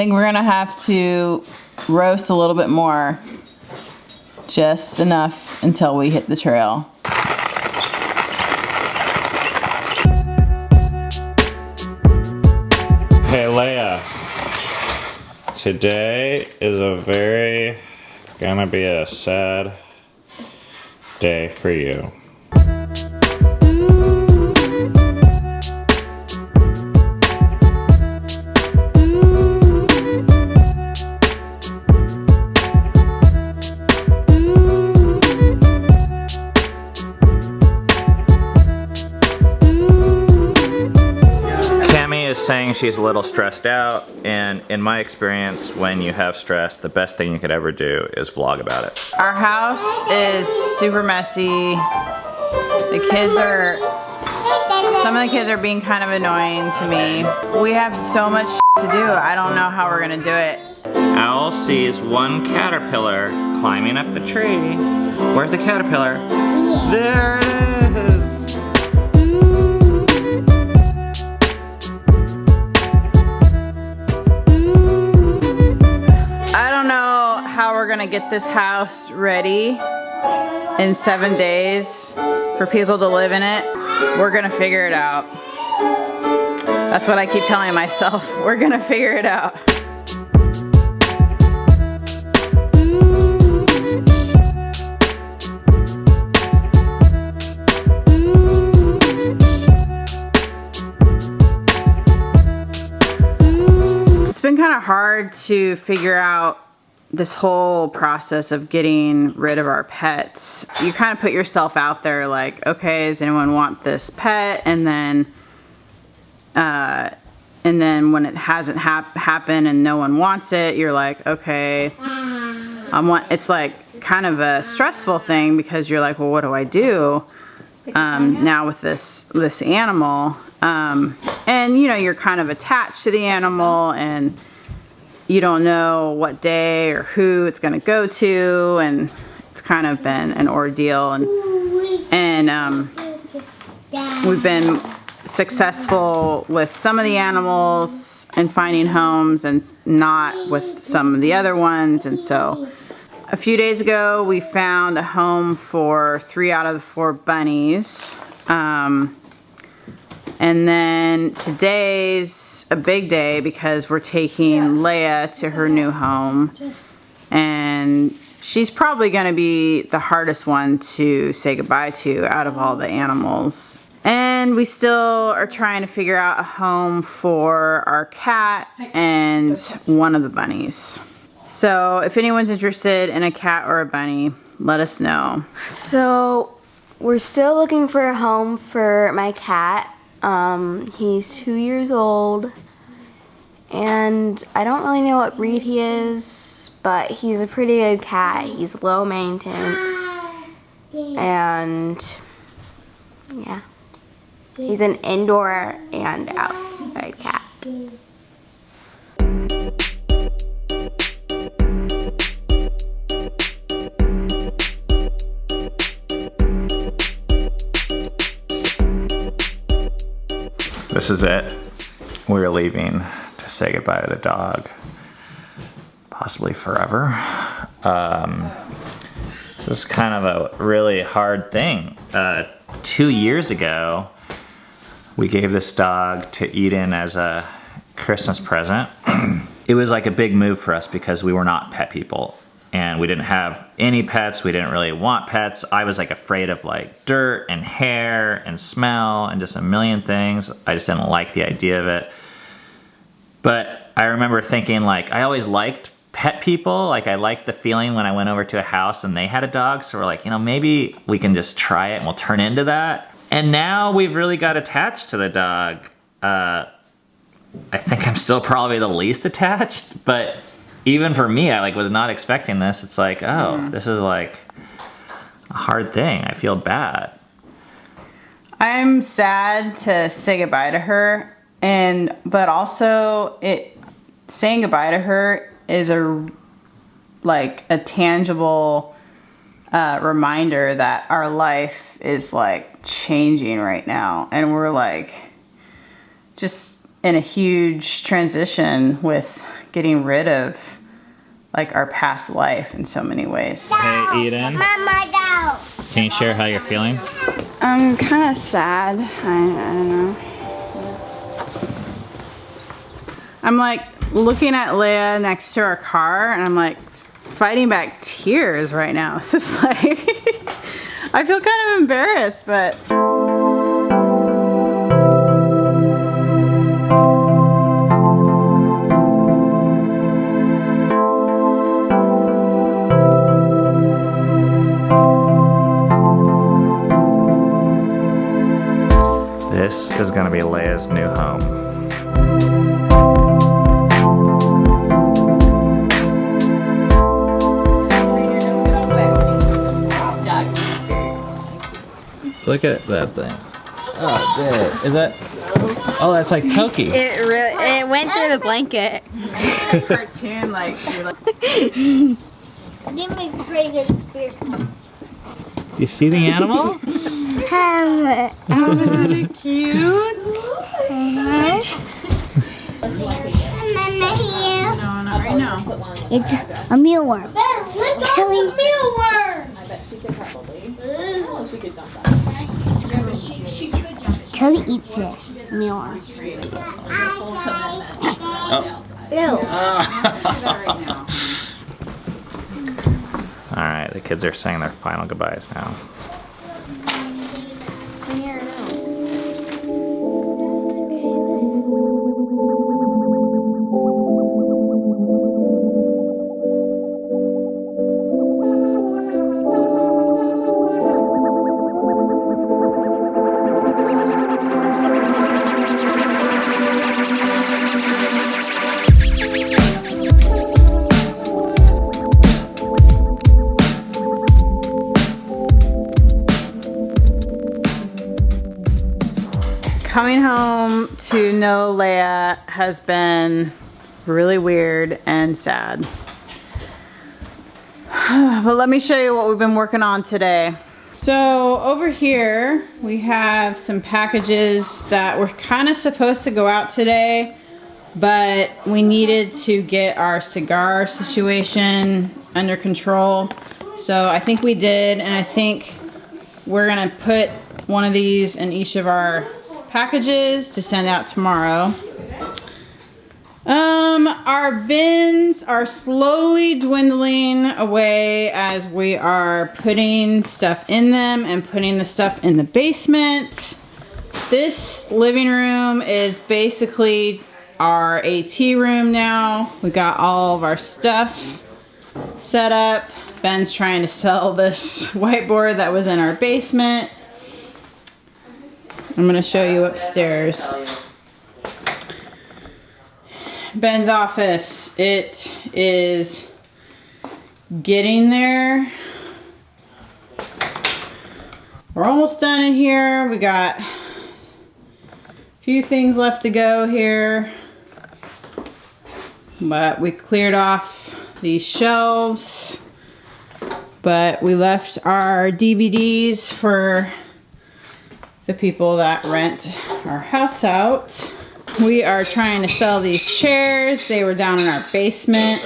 think we're gonna have to roast a little bit more. Just enough until we hit the trail. Hey Leia, today is gonna be a sad day for you. Saying she's a little stressed out, and in my experience, when you have stress, the best thing you could ever do is vlog about it. Our house is super messy. Some of the kids are being kind of annoying to me. We have so much to do. I don't know how we're gonna do it. Owl sees one caterpillar climbing up the tree. Where's the caterpillar? There it is! How we're gonna get this house ready in 7 days for people to live in it. We're gonna figure it out. That's what I keep telling myself. We're gonna figure it out. It's been kind of hard to figure out this whole process of getting rid of our pets. You kind of put yourself out there like, okay, does anyone want this pet? And then when it hasn't happened and no one wants it, you're like, okay, it's like kind of a stressful thing because you're like, well, what do I do now with this animal? And you know, you're kind of attached to the animal, and you don't know what day or who it's going to go to, and it's kind of been an ordeal, and we've been successful with some of the animals and finding homes, and not with some of the other ones. And so a few days ago we found a home for 3 out of the 4 bunnies. And then today's a big day because we're taking Leia to her new home, and she's probably going to be the hardest one to say goodbye to out of all the animals. And we still are trying to figure out a home for our cat and one of the bunnies. So if anyone's interested in a cat or a bunny, let us know. So we're still looking for a home for my cat. He's 2 years old, and I don't really know what breed he is, but he's a pretty good cat. He's low maintenance, and yeah, he's an indoor and outside cat. This is it. We're leaving to say goodbye to the dog, possibly forever. This is kind of a really hard thing. 2 years ago, we gave this dog to Eden as a Christmas present. It was like a big move for us because we were not pet people. And we didn't have any pets. We didn't really want pets. I was like afraid of like dirt and hair and smell and just a million things. I just didn't like the idea of it. But I remember thinking like, I always liked pet people. Like I liked the feeling when I went over to a house and they had a dog. So we're like, you know, maybe we can just try it and we'll turn into that. And now we've really got attached to the dog. I think I'm still probably the least attached, but even for me, I was not expecting this. It's like, oh, this is like a hard thing. I feel bad. I'm sad to say goodbye to her, but also saying goodbye to her is a tangible reminder that our life is like changing right now, and we're like just in a huge transition with getting rid of like our past life in so many ways. Hey, Eden. Mama, no. Can you share how you're feeling? I'm kind of sad. I don't know. I'm like looking at Leia next to our car and I'm like fighting back tears right now. It's like, I feel kind of embarrassed, but. This is gonna be Leia's new home. Look at that thing. Oh, dude. Is that? Oh, that's like Pokey. It went through the blanket. Cartoon, like, you're like. It makes pretty good spears. You see the animal? Oh, isn't it cute? No, not right now. It's a mealworm. Telly. Telly eats it. Mealworm. Ew. All right, the kids are saying their final goodbyes now. Coming home to no Leia has been really weird and sad. But let me show you what we've been working on today. So over here we have some packages that were kind of supposed to go out today, but we needed to get our cigar situation under control. So I think we did, and I think we're gonna put one of these in each of our packages to send out tomorrow. Our bins are slowly dwindling away as we are putting stuff in them and putting the stuff in the basement. This living room is basically our AT room now. We got all of our stuff set up. Ben's trying to sell this whiteboard that was in our basement. I'm gonna show you upstairs. Ben's office, it is getting there. We're almost done in here. We got a few things left to go here, but we cleared off these shelves, but we left our DVDs for the people that rent our house out. We are trying to sell these chairs. They were down in our basement.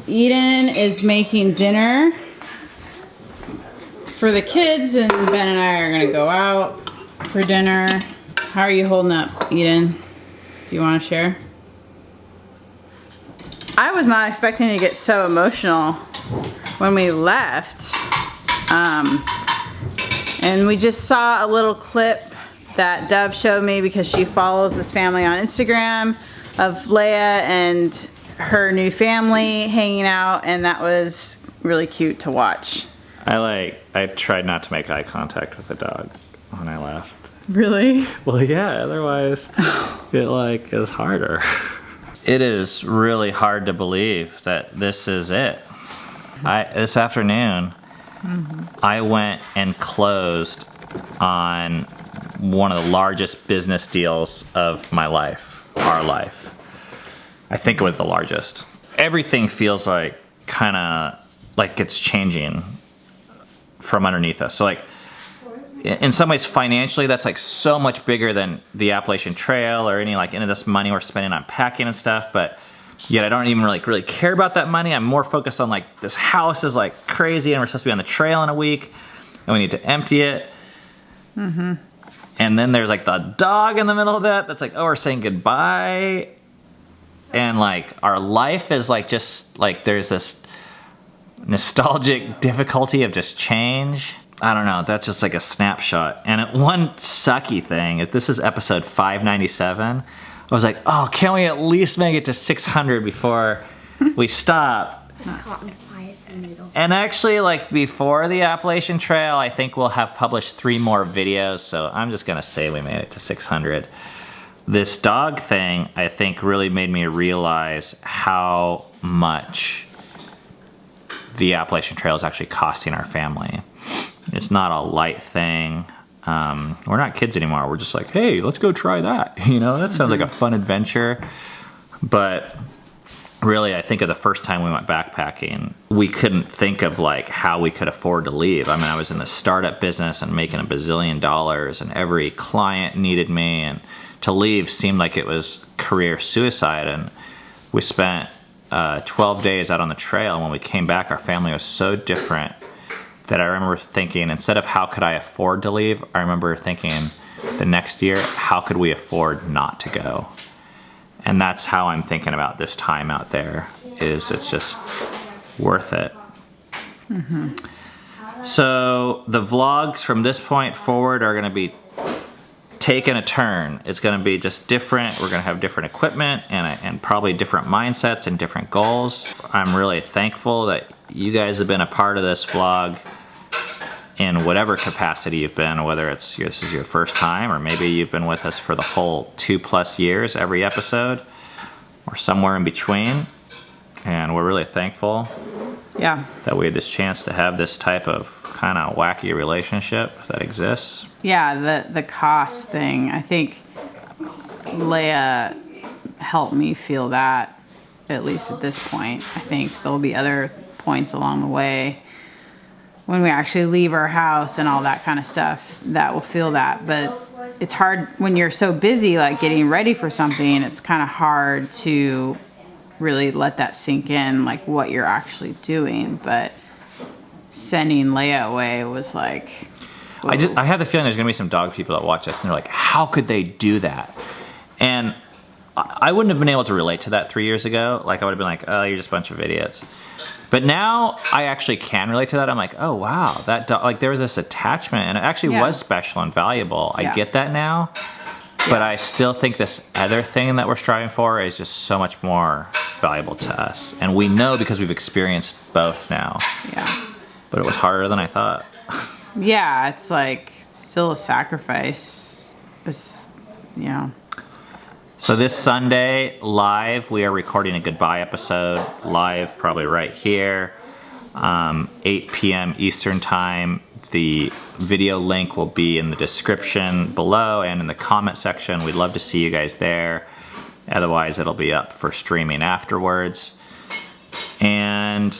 Eden is making dinner for the kids, and Ben and I are gonna go out for dinner. How are you holding up, Eden? Do you want to share? I was not expecting to get so emotional when we left. And we just saw a little clip that Dove showed me because she follows this family on Instagram of Leia and her new family hanging out, and that was really cute to watch. I tried not to make eye contact with the dog when I left. Really? Well, yeah, otherwise it is harder. It is really hard to believe that this is it. This afternoon, I went and closed on one of the largest business deals of my life, our life. I think it was the largest. Everything feels like kind of like it's changing from underneath us. So like in some ways financially, that's like so much bigger than the Appalachian Trail or any of this money we're spending on packing and stuff. But Yet I don't even really care about that money. I'm more focused on like, this house is like crazy and we're supposed to be on the trail in a week and we need to empty it. Mm-hmm. And then there's like the dog in the middle of that. That's like, oh, we're saying goodbye. And like our life is like, just like there's this nostalgic difficulty of just change. I don't know, that's just like a snapshot. And one sucky thing is this is episode 597. I was like, oh, can't we at least make it to 600 before we stop? And actually, like before the Appalachian Trail, I think we'll have published 3 more videos. So I'm just gonna say we made it to 600. This dog thing, I think, really made me realize how much the Appalachian Trail is actually costing our family. It's not a light thing. We're not kids anymore. We're just like, hey, let's go try that. You know, that sounds like a fun adventure. But really, I think of the first time we went backpacking, we couldn't think of like how we could afford to leave. I mean, I was in the startup business and making $1 bazillion, and every client needed me, and to leave seemed like it was career suicide. And we spent 12 days out on the trail, and when we came back, our family was so different that I remember thinking, instead of how could I afford to leave, I remember thinking the next year, how could we afford not to go? And that's how I'm thinking about this time out there, is it's just worth it. Mm-hmm. So the vlogs from this point forward are gonna be taking a turn. It's gonna be just different. We're gonna have different equipment and probably different mindsets and different goals. I'm really thankful that you guys have been a part of this vlog in whatever capacity you've been, whether this is your first time, or maybe you've been with us for the whole 2+ years every episode, or somewhere in between. And we're really thankful that we had this chance to have this type of kind of wacky relationship that exists. Yeah, the cost thing, I think Leia helped me feel that, at least at this point. I think there'll be other points along the way when we actually leave our house and all that kind of stuff that will feel that. But it's hard when you're so busy, like getting ready for something, it's kind of hard to really let that sink in, like what you're actually doing. But sending Leia away was like, whoa. I have the feeling there's gonna be some dog people that watch us and they're like, how could they do that? And I wouldn't have been able to relate to that 3 years ago. Like I would have been like, oh, you're just a bunch of idiots. But now I actually can relate to that. I'm like, oh wow, that dog, like there was this attachment, and it actually was special and valuable. I get that now, but I still think this other thing that we're striving for is just so much more valuable to us. And we know because we've experienced both now. Yeah. But it was harder than I thought. Yeah, it's like still a sacrifice. It's, you know. So this Sunday, live, we are recording a goodbye episode, live probably right here, 8 p.m. Eastern time. The video link will be in the description below and in the comment section. We'd love to see you guys there. Otherwise, it'll be up for streaming afterwards. And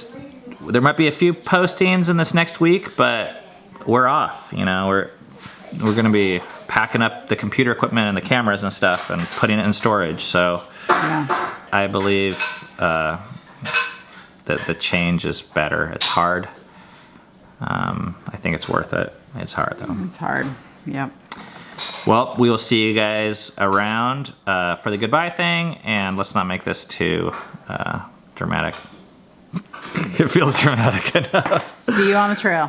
there might be a few postings in this next week, but we're off, you know, we're gonna be packing up the computer equipment and the cameras and stuff and putting it in storage. So I believe that the change is better. It's hard. I think it's worth it. It's hard though. It's hard. Yep. Well, we will see you guys around for the goodbye thing, and let's not make this too dramatic. It feels dramatic enough. See you on the trail.